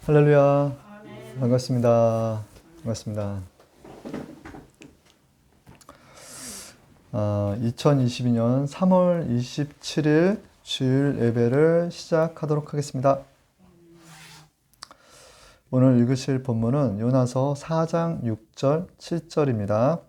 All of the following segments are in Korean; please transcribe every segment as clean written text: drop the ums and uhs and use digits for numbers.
할렐루야. 반갑습니다. 반갑습니다. 2022년 3월 27일 주일 예배를 시작하도록 하겠습니다. 오늘 읽으실 본문은 요나서 4장 6절, 7절입니다.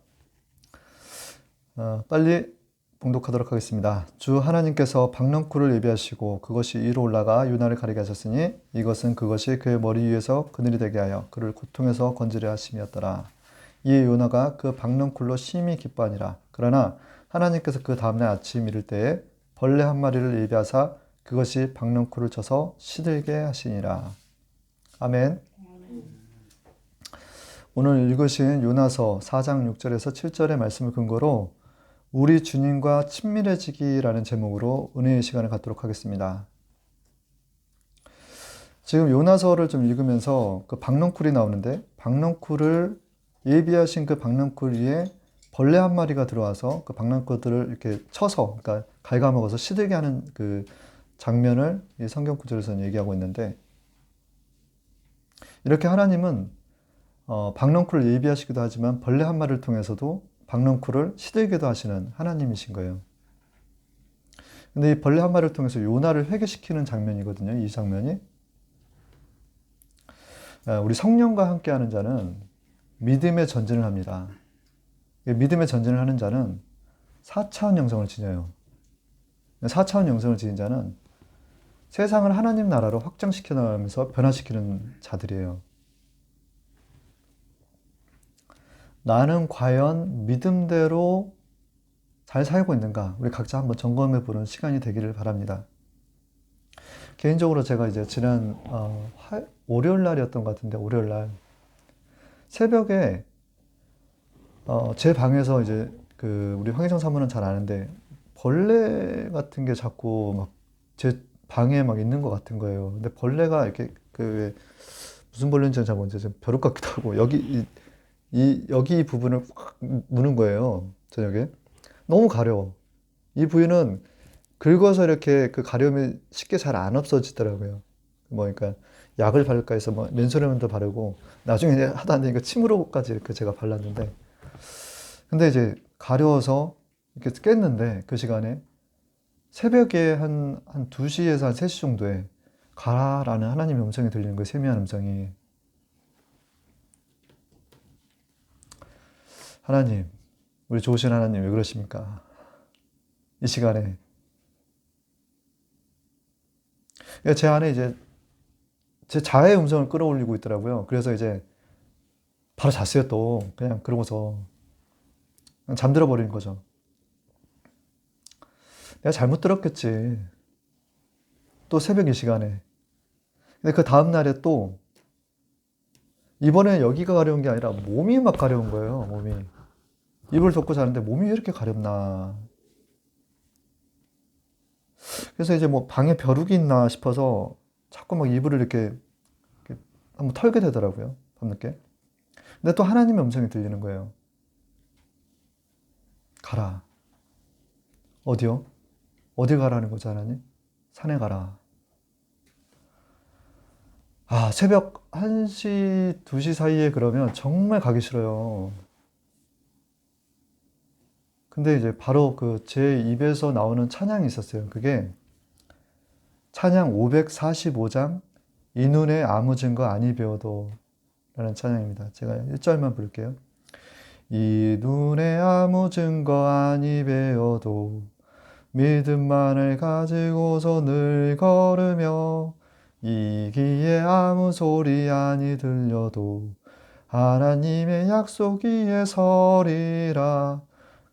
빨리 봉독하도록 하겠습니다. 주 하나님께서 박넝쿨을 예비하시고 그것이 위로 올라가 요나를 가리게 하셨으니 이것은 그것이 그의 머리 위에서 그늘이 되게 하여 그를 고통에서 건지려 하심이었더라. 이에 요나가 그 박넝쿨로 심히 기뻐하니라. 그러나 하나님께서 그 다음날 아침 이를 때에 벌레 한 마리를 예비하사 그것이 박넝쿨을 쳐서 시들게 하시니라. 아멘. 오늘 읽으신 요나서 4장 6절에서 7절의 말씀을 근거로 우리 주님과 친밀해지기라는 제목으로 은혜의 시간을 갖도록 하겠습니다. 지금 요나서를 좀 읽으면서 그 박넝쿨이 나오는데 박넝쿨을 예비하신 그 박넝쿨 위에 벌레 한 마리가 들어와서 그 박넝쿨들을 이렇게 쳐서 그러니까 갉아먹어서 시들게 하는 그 장면을 이 성경 구절에서는 얘기하고 있는데 이렇게 하나님은 박넝쿨을 예비하시기도 하지만 벌레 한 마리를 통해서도 박넝쿨을 시들게도 하시는 하나님이신 거예요. 근데 이 벌레 한 마리를 통해서 요나를 회개시키는 장면이거든요. 이 장면이. 우리 성령과 함께하는 자는 믿음의 전진을 합니다. 믿음의 전진을 하는 자는 4차원 영성을 지녀요. 4차원 영성을 지닌 자는 세상을 하나님 나라로 확장시켜 나가면서 변화시키는 자들이에요. 나는 과연 믿음대로 잘 살고 있는가? 우리 각자 한번 점검해 보는 시간이 되기를 바랍니다. 개인적으로 제가 이제 지난 월요일 날이었던 것 같은데 월요일 날 새벽에 제 방에서 이제 그 우리 황혜정 사모는 잘 아는데 벌레 같은 게 자꾸 막 제 방에 막 있는 것 같은 거예요. 근데 벌레가 이렇게 그 무슨 벌레인지는 잘 모르겠는데 벼룩 같기도 하고 여기 이 부분을 확 무는 거예요. 저녁에. 너무 가려워. 이 부위는 긁어서 이렇게 그 가려움이 쉽게 잘 안 없어지더라고요. 그러니까 약을 바를까 해서 뭐 맨소련도 바르고 나중에 이제 하다 안 되니까 침으로까지 이렇게 제가 발랐는데 근데 이제 가려워서 이렇게 깼는데 그 시간에 새벽에 한 2시에서 한 3시 정도에 가라라는 하나님의 음성이 들리는 거예요. 세미한 음성이. 하나님, 우리 좋으신 하나님 왜 그러십니까? 이 시간에. 제 안에 이제 제 자아의 음성을 끌어올리고 있더라고요. 그래서 이제 바로 잤어요 또. 그냥 그러고서 잠들어 버린 거죠. 내가 잘못 들었겠지. 또 새벽 이 시간에. 근데 그 다음날에 또 이번에 여기가 가려운 게 아니라 몸이 막 가려운 거예요. 몸이. 이불 덮고 자는데 몸이 왜 이렇게 가렵나. 그래서 이제 뭐 방에 벼룩이 있나 싶어서 자꾸 막 이불을 이렇게 한번 털게 되더라고요. 밤늦게. 근데 또 하나님의 음성이 들리는 거예요. 가라. 어디요? 어디 가라는 거죠, 하나님? 산에 가라. 새벽 1시, 2시 사이에 그러면 정말 가기 싫어요. 근데 이제 바로 그 제 입에서 나오는 찬양이 있었어요. 그게 찬양 545장 이 눈에 아무 증거 아니 배워도 라는 찬양입니다. 제가 1절만 부를게요. 이 눈에 아무 증거 아니 배워도 믿음만을 가지고서 늘 걸으며 이 귀에 아무 소리 아니 들려도 하나님의 약속 위에 서리라.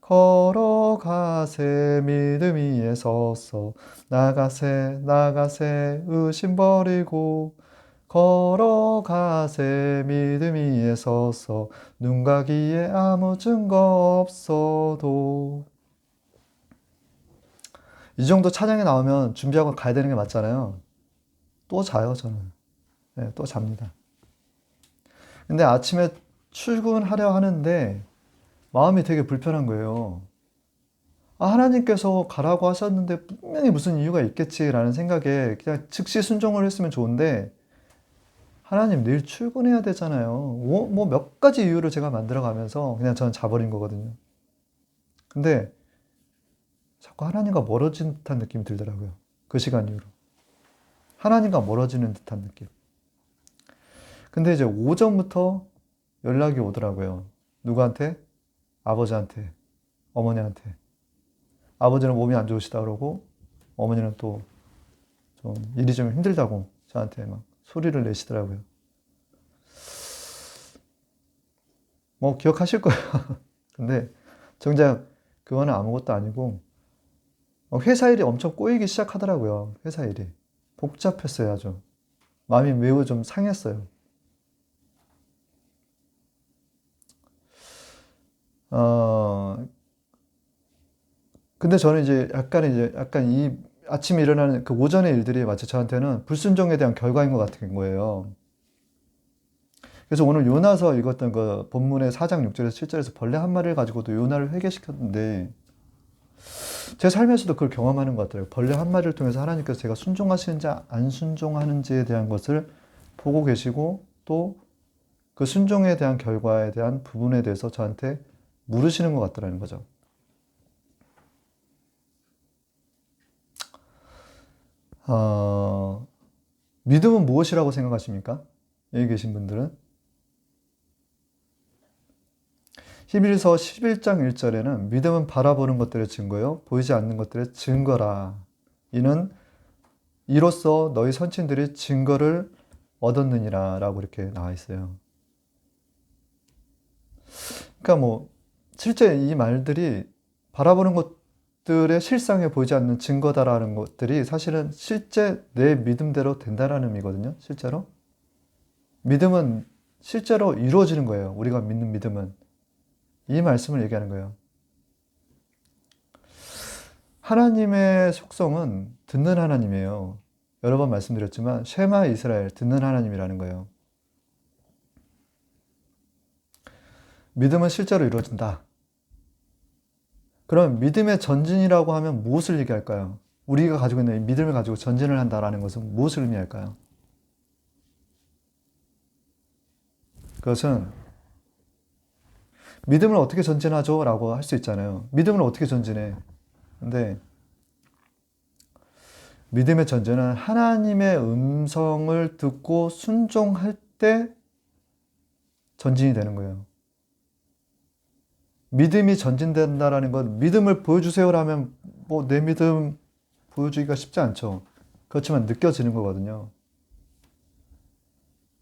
걸어가세 믿음 위에 서서 나가세 의심 버리고 걸어가세 믿음 위에 서서 눈과 귀에 아무 증거 없어도 이 정도 찬양이 나오면 준비하고 가야 되는 게 맞잖아요. 또 자요 저는. 네, 또 잡니다. 근데 아침에 출근하려 하는데 마음이 되게 불편한 거예요. 하나님께서 가라고 하셨는데 분명히 무슨 이유가 있겠지라는 생각에 그냥 즉시 순종을 했으면 좋은데 하나님 내일 출근해야 되잖아요. 뭐 몇 가지 이유를 제가 만들어가면서 그냥 저는 자버린 거거든요. 근데 자꾸 하나님과 멀어진 듯한 느낌이 들더라고요. 그 시간 이후로. 하나님과 멀어지는 듯한 느낌. 근데 이제 오전부터 연락이 오더라고요. 누구한테? 아버지한테, 어머니한테. 아버지는 몸이 안 좋으시다 그러고, 어머니는 또 좀 일이 좀 힘들다고 저한테 막 소리를 내시더라고요. 뭐 기억하실 거예요. 근데 정작 그거는 아무것도 아니고, 회사 일이 엄청 꼬이기 시작하더라고요. 회사 일이. 복잡했어요, 아주. 마음이 매우 좀 상했어요. 어, 근데 저는 약간 이 아침에 일어나는 그 오전의 일들이 마치 저한테는 불순종에 대한 결과인 것 같은 거예요. 그래서 오늘 요나서 읽었던 그 본문의 4장 6절에서 7절에서 벌레 한 마리를 가지고도 요나를 회개시켰는데 제 삶에서도 그걸 경험하는 것 같더라고요. 벌레 한 마리를 통해서 하나님께서 제가 순종하시는지 안 순종하는지에 대한 것을 보고 계시고 또 그 순종에 대한 결과에 대한 부분에 대해서 저한테 물으시는 것 같더라는 거죠. 어, 믿음은 무엇이라고 생각하십니까? 여기 계신 분들은? 히브리서 11장 1절에는 믿음은 바라보는 것들의 증거요 보이지 않는 것들의 증거라. 이는 이로써 너희 선친들이 증거를 얻었느니라 라고 이렇게 나와 있어요. 그러니까 뭐 실제 이 말들이 바라보는 것들의 실상에 보이지 않는 증거다라는 것들이 사실은 실제 내 믿음대로 된다라는 의미거든요. 실제로. 믿음은 실제로 이루어지는 거예요. 우리가 믿는 믿음은. 이 말씀을 얘기하는 거예요. 하나님의 속성은 듣는 하나님이에요. 여러 번 말씀드렸지만 쉐마 이스라엘, 듣는 하나님이라는 거예요. 믿음은 실제로 이루어진다. 그럼 믿음의 전진이라고 하면 무엇을 얘기할까요? 우리가 가지고 있는 이 믿음을 가지고 전진을 한다라는 것은 무엇을 의미할까요? 그것은 믿음을 어떻게 전진하죠? 라고 할 수 있잖아요. 믿음을 어떻게 전진해? 근데 믿음의 전진은 하나님의 음성을 듣고 순종할 때 전진이 되는 거예요. 믿음이 전진된다라는 건 믿음을 보여주세요라면 뭐 내 믿음 보여주기가 쉽지 않죠. 그렇지만 느껴지는 거거든요.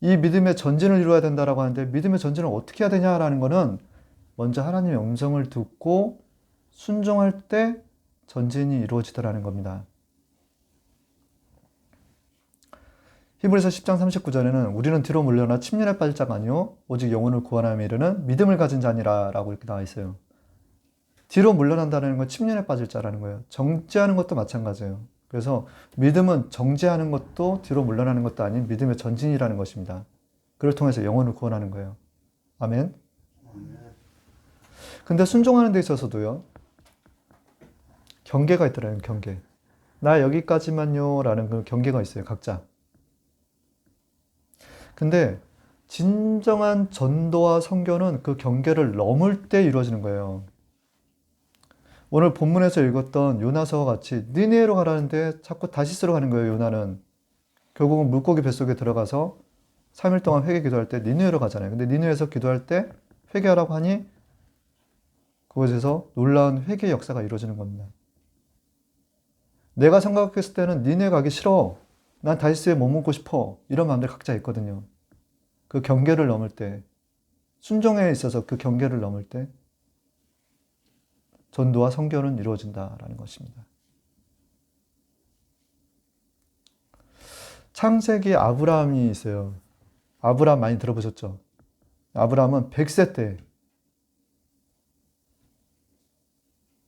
이 믿음의 전진을 이루어야 된다라고 하는데 믿음의 전진을 어떻게 해야 되냐라는 거는 먼저 하나님의 음성을 듣고 순종할 때 전진이 이루어지더라는 겁니다. 히브리서 10장 39절에는 우리는 뒤로 물러나 침륜에 빠질 자가 아니요 오직 영혼을 구원함에 이르는 믿음을 가진 자니라 라고 이렇게 나와 있어요. 뒤로 물러난다는 건 침륜에 빠질 자라는 거예요. 정죄하는 것도 마찬가지예요. 그래서 믿음은 정죄하는 것도 뒤로 물러나는 것도 아닌 믿음의 전진이라는 것입니다. 그를 통해서 영혼을 구원하는 거예요. 아멘. 근데 순종하는 데 있어서도요. 경계가 있더라고요. 경계. 나 여기까지만요 라는 그 경계가 있어요. 각자. 근데 진정한 전도와 선교는 그 경계를 넘을 때 이루어지는 거예요. 오늘 본문에서 읽었던 요나서와 같이 니느웨로 가라는데 자꾸 다시스로 가는 거예요. 요나는. 결국은 물고기 뱃속에 들어가서 3일 동안 회개 기도할 때 니느웨로 가잖아요. 근데 니느웨에서 기도할 때 회개하라고 하니 그곳에서 놀라운 회개의 역사가 이루어지는 겁니다. 내가 생각했을 때는 니느웨 가기 싫어. 난 다시스에 머물고 싶어. 이런 마음들 각자 있거든요. 그 경계를 넘을 때, 순종에 있어서 그 경계를 넘을 때 전도와 선교는 이루어진다라는 것입니다. 창세기 아브라함이 있어요. 아브라함 많이 들어보셨죠? 아브라함은 100세 때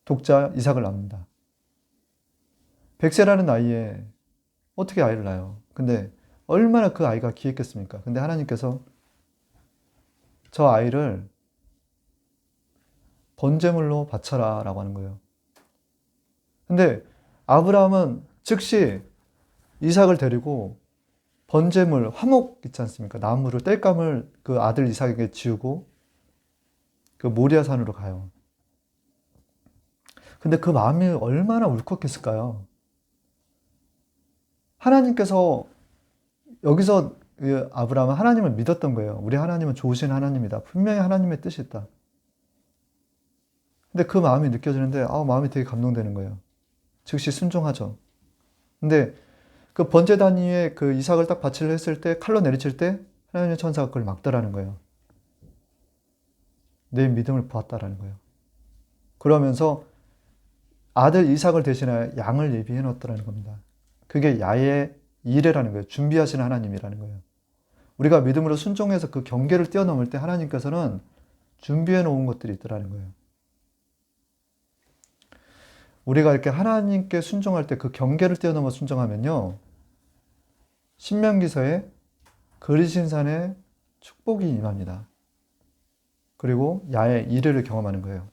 독자 이삭을 낳습니다. 100세라는 나이에 어떻게 아이를 낳아요? 근데 얼마나 그 아이가 귀했겠습니까? 근데 하나님께서 저 아이를 번제물로 바쳐라 라고 하는 거예요. 근데 아브라함은 즉시 이삭을 데리고 번제물, 화목 있지 않습니까? 나무를, 땔감을 그 아들 이삭에게 지우고 그 모리아 산으로 가요. 근데 그 마음이 얼마나 울컥했을까요? 하나님께서 여기서 아브라함은 하나님을 믿었던 거예요. 우리 하나님은 좋으신 하나님이다. 분명히 하나님의 뜻이 있다. 근데 그 마음이 느껴지는데 마음이 되게 감동되는 거예요. 즉시 순종하죠. 근데 그 번제단 위에 그 이삭을 딱 바치려 했을 때 칼로 내리칠 때 하나님의 천사가 그걸 막더라는 거예요. 내 믿음을 보았다라는 거예요. 그러면서 아들 이삭을 대신하여 양을 예비해 놓았다라는 겁니다. 그게 야의 이레라는 거예요. 준비하시는 하나님이라는 거예요. 우리가 믿음으로 순종해서 그 경계를 뛰어넘을 때 하나님께서는 준비해 놓은 것들이 있더라는 거예요. 우리가 이렇게 하나님께 순종할 때 그 경계를 뛰어넘어 순종하면요. 신명기서에 그리신 산에 축복이 임합니다. 그리고 야의 이레를 경험하는 거예요.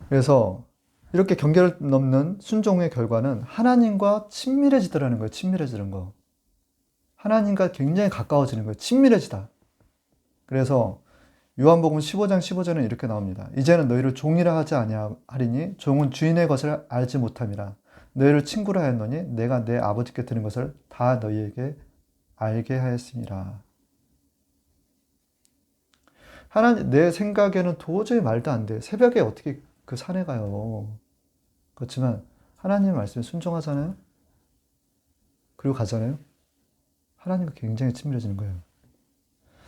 그래서 이렇게 경계를 넘는 순종의 결과는 하나님과 친밀해지더라는 거예요. 친밀해지는 거. 하나님과 굉장히 가까워지는 거예요. 친밀해지다. 그래서 요한복음 15장 15절은 이렇게 나옵니다. 이제는 너희를 종이라 하지 아니하리니 종은 주인의 것을 알지 못함이라. 너희를 친구라 하였노니 내가 내 아버지께 들은 것을 다 너희에게 알게 하였음이라. 하나님, 내 생각에는 도저히 말도 안 돼. 새벽에 어떻게 그 산에 가요. 그렇지만 하나님의 말씀에 순종하잖아요. 그리고 가잖아요. 하나님과 굉장히 친밀해지는 거예요.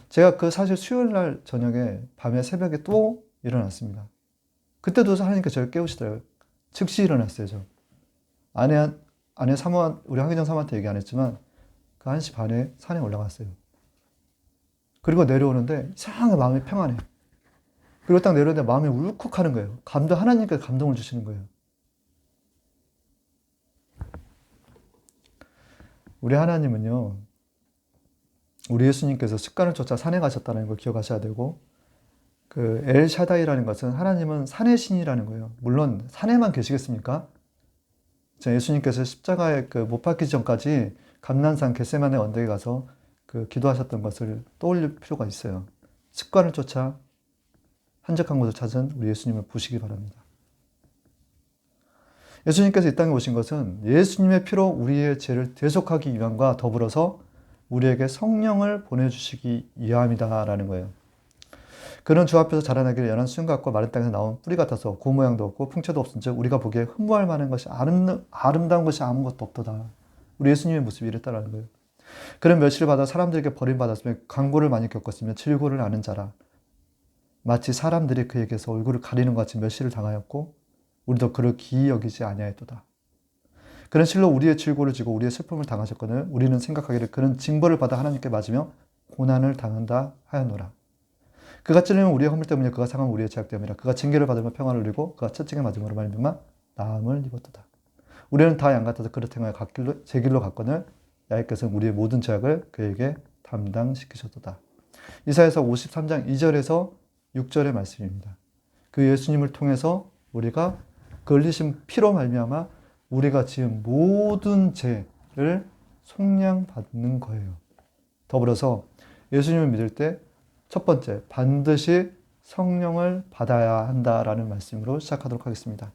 제가 사실 수요일 날 저녁에 밤에 새벽에 또 일어났습니다. 그때도 하나님께서 저를 깨우시더라고요. 즉시 일어났어요, 저. 아내 사모한, 우리 하기정 사모한테 얘기 안 했지만 그 1시 반에 산에 올라갔어요. 그리고 내려오는데 이상하게 마음이 평안해. 그리고 딱 내려오는데 마음이 울컥하는 거예요. 하나님께서 감동을 주시는 거예요. 우리 하나님은요, 우리 예수님께서 습관을 쫓아 산에 가셨다는 걸 기억하셔야 되고, 그 엘샤다이라는 것은 하나님은 산의 신이라는 거예요. 물론 산에만 계시겠습니까? 예수님께서 십자가에 못 박히기 전까지 감난산 겟세마네 언덕에 가서 기도하셨던 것을 떠올릴 필요가 있어요. 습관을 쫓아 한적한 곳을 찾은 우리 예수님을 보시기 바랍니다. 예수님께서 이 땅에 오신 것은 예수님의 피로 우리의 죄를 대속하기 위함과 더불어서 우리에게 성령을 보내주시기 위함이다라는 거예요. 그는 주 앞에서 자라나기를 연한 수영각과 마른 땅에서 나온 뿌리 같아서 고 모양도 없고 풍채도 없은 즉 우리가 보기에 흠모할 만한 것이 아름다운 것이 아무것도 없도다. 우리 예수님의 모습이 이랬다라는 거예요. 그는 멸시를 받아 사람들에게 버림받았으며 강고를 많이 겪었으며 질고를 아는 자라. 마치 사람들이 그에게서 얼굴을 가리는 것 같이 멸시를 당하였고 우리도 그를 기이 여기지 아니하였도다. 그는 실로 우리의 질고를 지고 우리의 슬픔을 당하셨거늘 우리는 생각하기를 그는 징벌을 받아 하나님께 맞으며 고난을 당한다 하였노라. 그가 찔리면 우리의 허물 때문에 그가 상하면 우리의 죄악 때문이라. 그가 징계를 받으며 평안을 누리고 그가 채찍에 맞음으로 말미암아 나음을 입었도다. 우리는 다 양 같아서 그릇 행하여 제 길로 갔거늘 야훼께서는 우리의 모든 죄악을 그에게 담당시키셨도다. 이사야서 53장 2절에서 6절의 말씀입니다. 그 예수님을 통해서 우리가 그 흘리신 피로 말미암아 우리가 지은 모든 죄를 속량받는 거예요. 더불어서 예수님을 믿을 때 첫 번째, 반드시 성령을 받아야 한다라는 말씀으로 시작하도록 하겠습니다.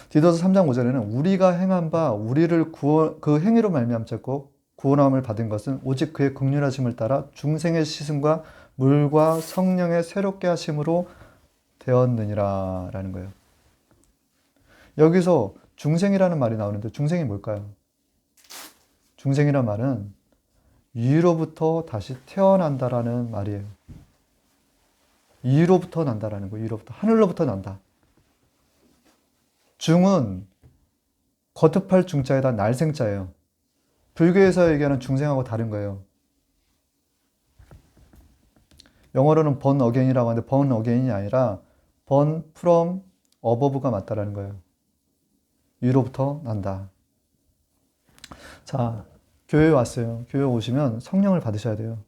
디도서 3장 5절에는 우리가 행한 바 우리를 그 행위로 말미암았고 구원함을 받은 것은 오직 그의 긍휼하심을 따라 중생의 씻음과 물과 성령의 새롭게 하심으로 되었느니라 라는 거예요. 여기서 중생이라는 말이 나오는데 중생이 뭘까요? 중생이란 말은 위로부터 다시 태어난다라는 말이에요. 위로부터 난다라는 거예요. 위로부터. 하늘로부터 난다. 중은 거듭할 중자에다 날생자예요. 불교에서 얘기하는 중생하고 다른 거예요. 영어로는 born again이라고 하는데 born again이 아니라 born from above가 맞다라는 거예요. 위로부터 난다. 자, 교회에 왔어요. 교회에 오시면 성령을 받으셔야 돼요.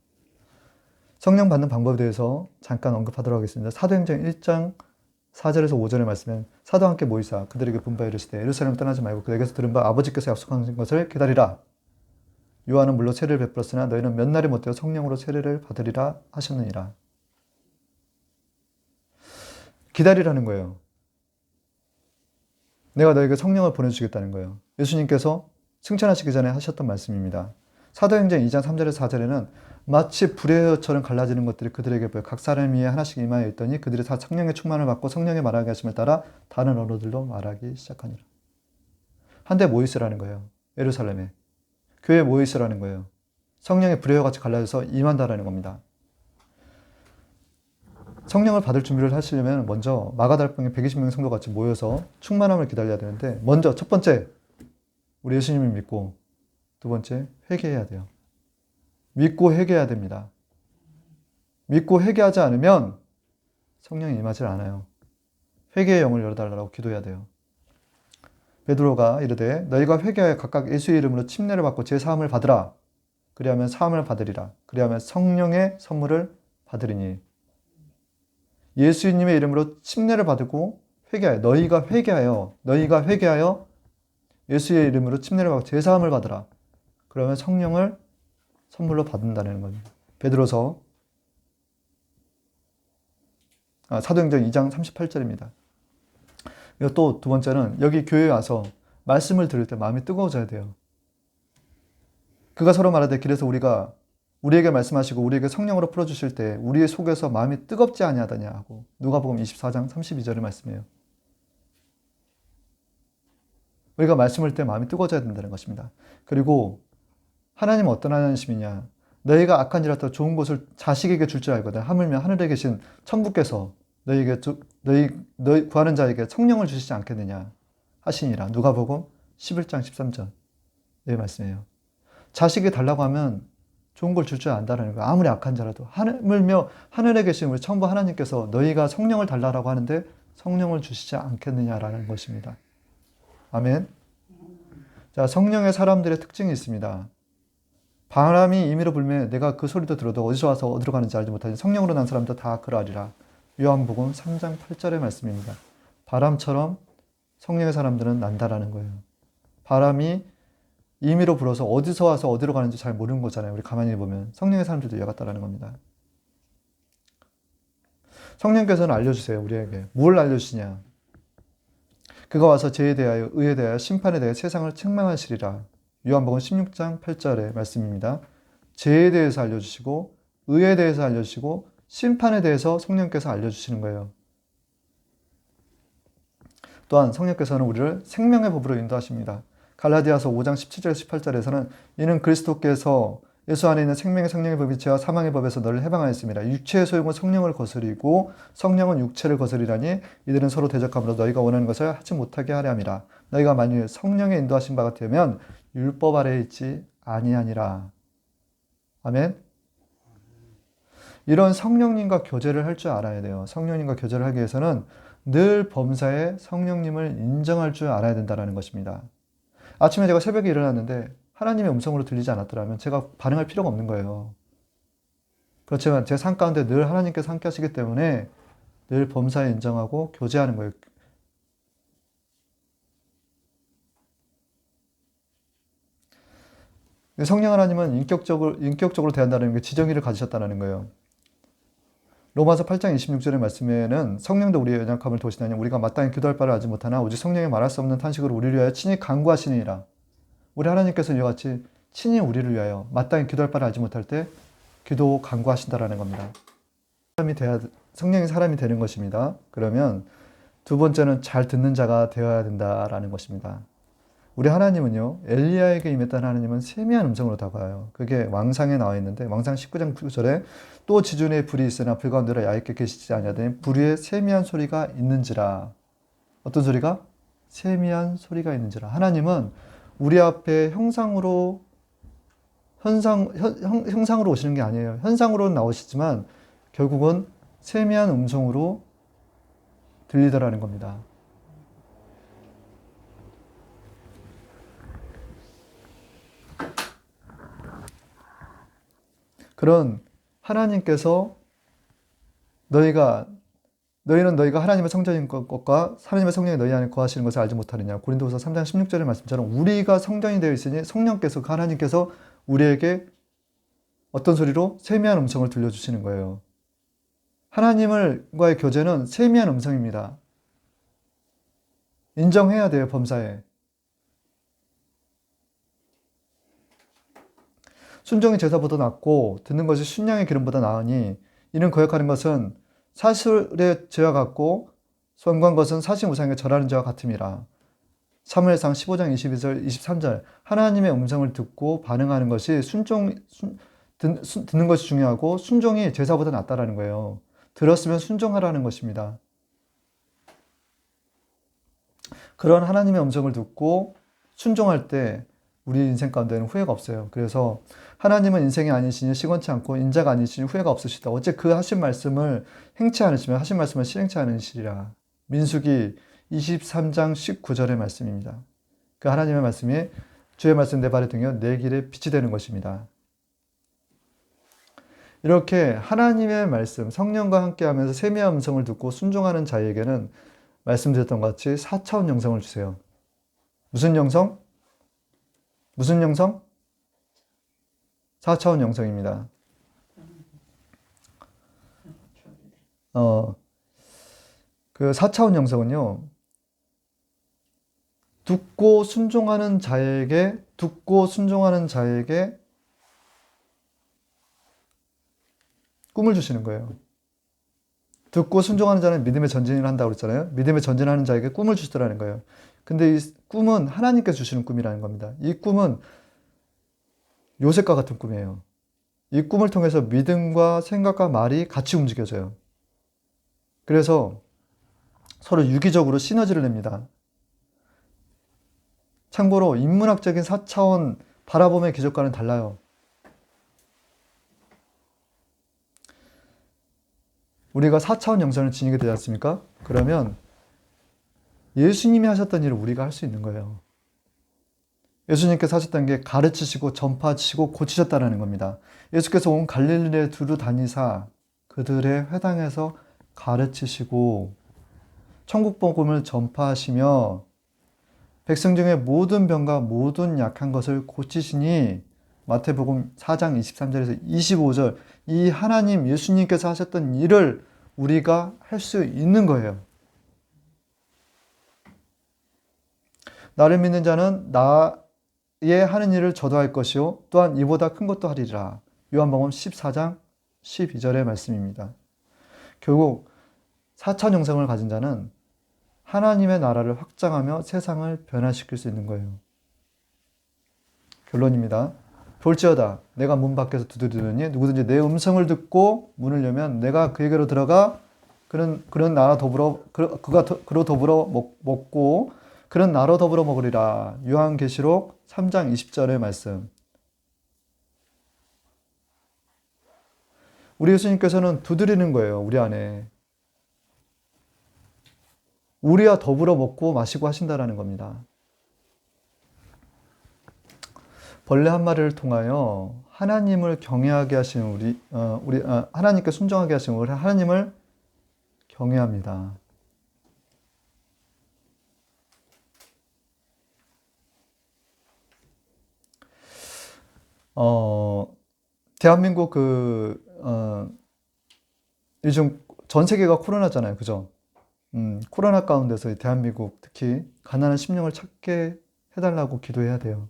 성령 받는 방법에 대해서 잠깐 언급하도록 하겠습니다. 사도행전 1장 4절에서 5절의 말씀에 사도와 함께 모이사 그들에게 분부하여 이르시되 예루살렘을 떠나지 말고 그에게서 들은 바 아버지께서 약속하신 것을 기다리라. 요한은 물로 세례를 베풀었으나 너희는 몇 날이 못되어 성령으로 세례를 받으리라 하셨느니라. 기다리라는 거예요. 내가 너에게 성령을 보내주겠다는 거예요. 예수님께서 승천하시기 전에 하셨던 말씀입니다. 사도행전 2장 3절에서 4절에는 마치 불의 혀처럼 갈라지는 것들이 그들에게 보여 각 사람 위에 하나씩 임하여 있더니 그들이 다 성령의 충만을 받고 성령의 말하게 하심을 따라 다른 언어들로 말하기 시작하니라. 한데 모이스라는 거예요. 예루살렘에. 교회에 모이스라는 거예요. 성령의 불의 혀같이 갈라져서 임한다라는 겁니다. 성령을 받을 준비를 하시려면 먼저 마가달봉에 120명 성도 같이 모여서 충만함을 기다려야 되는데 먼저 첫 번째 우리 예수님을 믿고 두 번째 회개해야 돼요. 믿고 회개해야 됩니다. 믿고 회개하지 않으면 성령이 임하지 않아요. 회개의 영을 열어달라고 기도해야 돼요. 베드로가 이르되 너희가 회개하여 각각 예수의 이름으로 침례를 받고 제 사함을 받으라. 그리하면 사함을 받으리라. 그리하면 성령의 선물을 받으리니. 예수님의 이름으로 침례를 받고 회개하여 너희가 회개하여 예수의 이름으로 침례를 받고 제 사함을 받으라. 그러면 성령을 선물로 받는다는 겁니다. 베드로서 사도행전 2장 38절입니다. 또 두 번째는 여기 교회에 와서 말씀을 들을 때 마음이 뜨거워져야 돼요. 그가 서로 말하되 길에서 우리에게 말씀하시고 우리에게 성령으로 풀어주실 때 우리의 속에서 마음이 뜨겁지 아니하더냐 하고 누가복음 24장 32절의 말씀이에요. 우리가 말씀을 때 마음이 뜨거워져야 된다는 것입니다. 그리고 하나님은 어떤 하나님이시냐? 너희가 악한 일 하다 좋은 것을 자식에게 줄 줄 알거든. 하물며 하늘에 계신 천부께서 너희 구하는 자에게 성령을 주시지 않겠느냐 하시니라. 누가복음 11장 13절 이 말씀이에요. 자식이 달라고 하면 좋은 걸 줄 줄 안다는 거예요. 아무리 악한 자라도. 하물며 하늘에 계신 우리 천부 하나님께서 너희가 성령을 달라고 하는데 성령을 주시지 않겠느냐라는 것입니다. 아멘. 자, 성령의 사람들의 특징이 있습니다. 바람이 임의로 불면 내가 그 소리도 들어도 어디서 와서 어디로 가는지 알지 못하니 성령으로 난 사람도 다 그러하리라. 요한복음 3장 8절의 말씀입니다. 바람처럼 성령의 사람들은 난다라는 거예요. 바람이 임의로 불어서 어디서 와서 어디로 가는지 잘 모르는 거잖아요. 우리 가만히 보면 성령의 사람들도 이와 같다라는 겁니다. 성령께서는 알려주세요. 우리에게. 뭘 알려주시냐. 그가 와서 죄에 대하여 의에 대하여 심판에 대하여 세상을 책망하시리라. 요한복음 16장 8절의 말씀입니다. 죄에 대해서 알려주시고 의에 대해서 알려주시고 심판에 대해서 성령께서 알려주시는 거예요. 또한 성령께서는 우리를 생명의 법으로 인도하십니다. 갈라디아서 5장 17절에서 18절에서는 이는 그리스도께서 예수 안에 있는 생명의 성령의 법이 죄와 사망의 법에서 너를 해방하였습니다. 육체의 소용은 성령을 거스리고 성령은 육체를 거스리라니 이들은 서로 대적함으로 너희가 원하는 것을 하지 못하게 하려 함이라. 너희가 만일 성령의 인도하신 바 같으면 율법 아래에 있지 아니하니라. 아멘. 이런 성령님과 교제를 할 줄 알아야 돼요. 성령님과 교제를 하기 위해서는 늘 범사에 성령님을 인정할 줄 알아야 된다는 것입니다. 아침에 제가 새벽에 일어났는데 하나님의 음성으로 들리지 않았더라면 제가 반응할 필요가 없는 거예요. 그렇지만 제 삶 가운데 늘 하나님께서 함께 하시기 때문에 늘 범사에 인정하고 교제하는 거예요. 성령 하나님은 인격적으로 대한다는 게 지정의를 가지셨다는 거예요. 로마서 8장 26절의 말씀에는 성령도 우리의 연약함을 도시나니 우리가 마땅히 기도할 바를 알지 못하나 오직 성령이 말할 수 없는 탄식으로 우리를 위하여 친히 간구하시니라. 우리 하나님께서 이와 같이 친히 우리를 위하여 마땅히 기도할 바를 알지 못할 때 기도 간구하신다라는 겁니다. 성령이 사람이 되는 것입니다. 그러면 두 번째는 잘 듣는 자가 되어야 된다라는 것입니다. 우리 하나님은요, 엘리야에게 임했던 하나님은 세미한 음성으로 다가와요. 그게 왕상에 나와 있는데, 왕상 19장 9절에 또 지존에 불이 있으나 불 가운데로 야곱께 계시지 아니하더니 불 위에 세미한 소리가 있는지라. 어떤 소리가? 세미한 소리가 있는지라. 하나님은 우리 앞에 형상으로 오시는 게 아니에요. 현상으로 나오시지만 결국은 세미한 음성으로 들리더라는 겁니다. 그런 하나님께서 너희가 너희는 너희가 하나님의 성전인 것과 하나님의 성령이 너희 안에 거하시는 것을 알지 못하느냐. 고린도후서 3장 16절의 말씀처럼 우리가 성전이 되어 있으니 성령께서 하나님께서 우리에게 어떤 소리로 세미한 음성을 들려주시는 거예요. 하나님과의 교제는 세미한 음성입니다. 인정해야 돼요, 범사에. 순종이 제사보다 낫고 듣는 것이 순양의 기름보다 나으니 이는 거역하는 것은 사술의 죄와 같고 선관 것은 사신 우상에 절하는 죄와 같음이라. 사무엘상 15장 22절 23절 하나님의 음성을 듣고 반응하는 것이 듣는 것이 중요하고 순종이 제사보다 낫다라는 거예요. 들었으면 순종하라는 것입니다. 그런 하나님의 음성을 듣고 순종할 때 우리 인생 가운데는 후회가 없어요. 그래서 하나님은 인생이 아니시니 시건치 않고 인자가 아니시니 후회가 없으시다. 어째 그 하신 말씀을 행치 않으시면 하신 말씀을 실행치 않으시리라. 민수기 23장 19절의 말씀입니다. 그 하나님의 말씀이 주의 말씀 내 발에 등여 내 길에 빛이 되는 것입니다. 이렇게 하나님의 말씀, 성령과 함께하면서 세미한 음성을 듣고 순종하는 자에게는 말씀드렸던 것 같이 4차원 영성을 주세요. 무슨 영성? 무슨 영성? 4차원 영성입니다. 그 4차원 영성은요, 듣고 순종하는 자에게 꿈을 주시는 거예요. 듣고 순종하는 자는 믿음의 전진을 한다고 그랬잖아요. 믿음의 전진하는 자에게 꿈을 주시더라는 거예요. 근데 이 꿈은 하나님께서 주시는 꿈이라는 겁니다. 이 꿈은 요셉과 같은 꿈이에요. 이 꿈을 통해서 믿음과 생각과 말이 같이 움직여져요. 그래서 서로 유기적으로 시너지를 냅니다. 참고로 인문학적인 4차원 바라봄의 기적과는 달라요. 우리가 4차원 영성을 지니게 되지 않습니까? 그러면 예수님이 하셨던 일을 우리가 할 수 있는 거예요. 예수님께서 하셨던 게 가르치시고 전파하시고 고치셨다는 겁니다. 예수께서 온 갈릴리에 두루 다니사 그들의 회당에서 가르치시고 천국 복음을 전파하시며 백성 중에 모든 병과 모든 약한 것을 고치시니 마태복음 4장 23절에서 25절 이 하나님 예수님께서 하셨던 일을 우리가 할 수 있는 거예요. 나를 믿는 자는 나의 하는 일을 저도 할 것이요 또한 이보다 큰 것도 하리라. 요한복음 14장 12절의 말씀입니다. 결국 4차 영성을 가진 자는 하나님의 나라를 확장하며 세상을 변화시킬 수 있는 거예요. 결론입니다. 볼지어다 내가 문 밖에서 두드리더니 누구든지 내 음성을 듣고 문을 열면 내가 그에게로 들어가 그는 나와 더불어 그로 더불어 먹고 그는 나로 더불어 먹으리라. 요한계시록 3장 20절의 말씀. 우리 예수님께서는 두드리는 거예요. 우리 안에. 우리와 더불어 먹고 마시고 하신다라는 겁니다. 벌레 한 마리를 통하여 하나님을 경외하게 하시는 하나님께 순종하게 하시는 우리 하나님을 경외합니다. 대한민국 요즘 전 세계가 코로나잖아요. 그죠? 코로나 가운데서 대한민국 특히 가난한 심령을 찾게 해달라고 기도해야 돼요.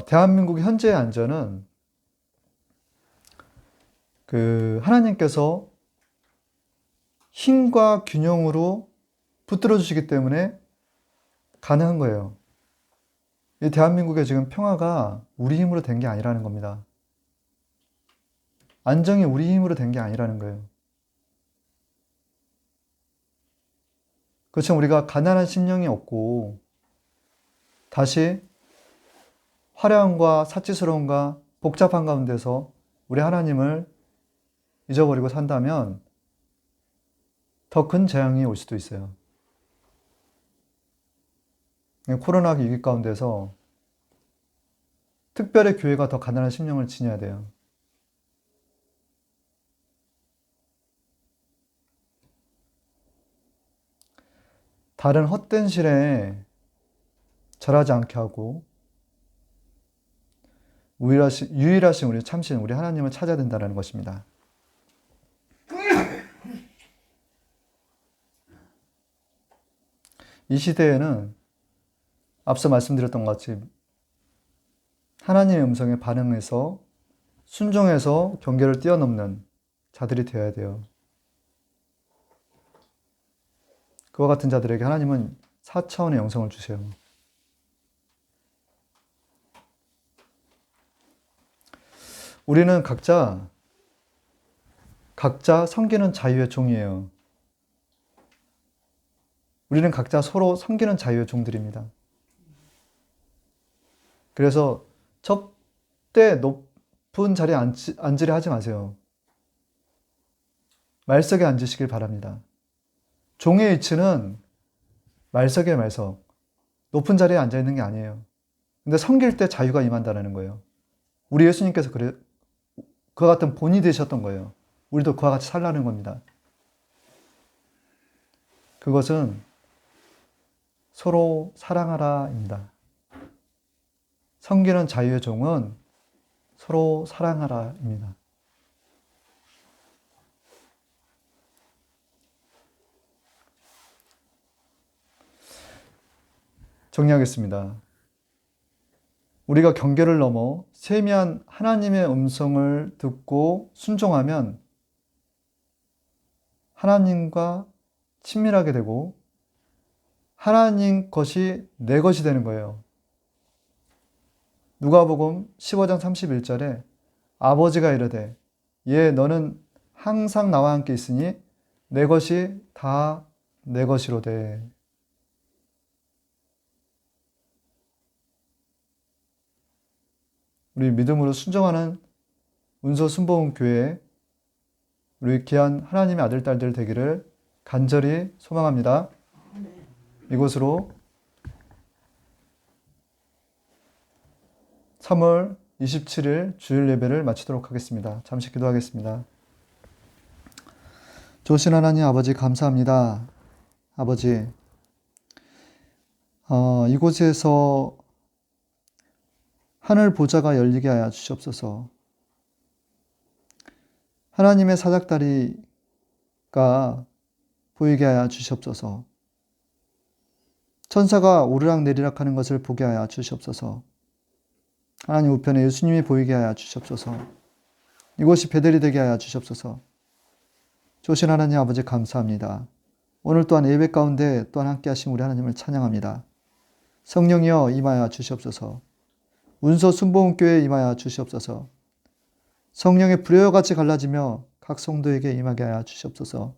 대한민국의 현재의 안전은 하나님께서 힘과 균형으로 붙들어 주시기 때문에 가능한 거예요. 이 대한민국의 지금 평화가 우리 힘으로 된 게 아니라는 겁니다. 안정이 우리 힘으로 된 게 아니라는 거예요. 그렇지만 우리가 가난한 심령이 없고 다시 화려함과 사치스러움과 복잡한 가운데서 우리 하나님을 잊어버리고 산다면 더 큰 재앙이 올 수도 있어요. 코로나 위기 가운데서 특별히 교회가 더 가난한 심령을 지녀야 돼요. 다른 헛된 신에 절하지 않게 하고 유일하신 우리 참신 우리 하나님을 찾아야 된다는 것입니다. 이 시대에는 앞서 말씀드렸던 것 같이 하나님의 음성에 반응해서 순종해서 경계를 뛰어넘는 자들이 되어야 돼요. 그와 같은 자들에게 하나님은 4차원의 영성을 주세요. 우리는 각자 섬기는 자유의 종이에요. 우리는 각자 서로 섬기는 자유의 종들입니다. 그래서 절대 높은 자리에 앉으려 하지 마세요. 말석에 앉으시길 바랍니다. 종의 위치는 말석이에요, 말석. 높은 자리에 앉아 있는 게 아니에요. 근데 섬길 때 자유가 임한다는 거예요. 우리 예수님께서 그와 같은 본이 되셨던 거예요. 우리도 그와 같이 살라는 겁니다. 그것은 서로 사랑하라입니다. 섬기는 자유의 종은 서로 사랑하라입니다. 정리하겠습니다. 우리가 경계를 넘어 세미한 하나님의 음성을 듣고 순종하면 하나님과 친밀하게 되고 하나님 것이 내 것이 되는 거예요. 누가복음 15장 31절에 아버지가 이르되 너는 항상 나와 함께 있으니 내 것이 다 내 것이로되. 우리 믿음으로 순종하는 운서 순복음 교회 우리 귀한 하나님의 아들 딸들 되기를 간절히 소망합니다. 이곳으로 3월 27일 주일 예배를 마치도록 하겠습니다. 잠시 기도하겠습니다. 좋으신 하나님 아버지 감사합니다. 아버지, 이곳에서 하늘 보좌가 열리게 하여 주시옵소서. 하나님의 사닥다리가 보이게 하여 주시옵소서. 천사가 오르락내리락 하는 것을 보게 하여 주시옵소서. 하나님 우편에 예수님이 보이게 하여 주시옵소서. 이곳이 베델이 되게 하여 주시옵소서. 좋으신 하나님 아버지 감사합니다. 오늘 또한 예배 가운데 또한 함께 하신 우리 하나님을 찬양합니다. 성령이여 임하여 주시옵소서. 운서 순복음교회에 임하여 주시옵소서. 성령의 불효와 같이 갈라지며 각 성도에게 임하게 하여 주시옵소서.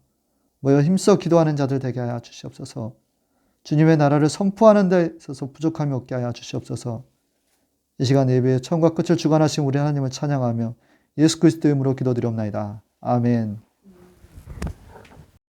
모여 힘써 기도하는 자들 되게 하여 주시옵소서. 주님의 나라를 선포하는 데 있어서 부족함이 없게 하여 주시옵소서. 이 시간 예배의 처음과 끝을 주관하신 우리 하나님을 찬양하며 예수 그리스도의 이름으로 기도드리옵나이다. 아멘.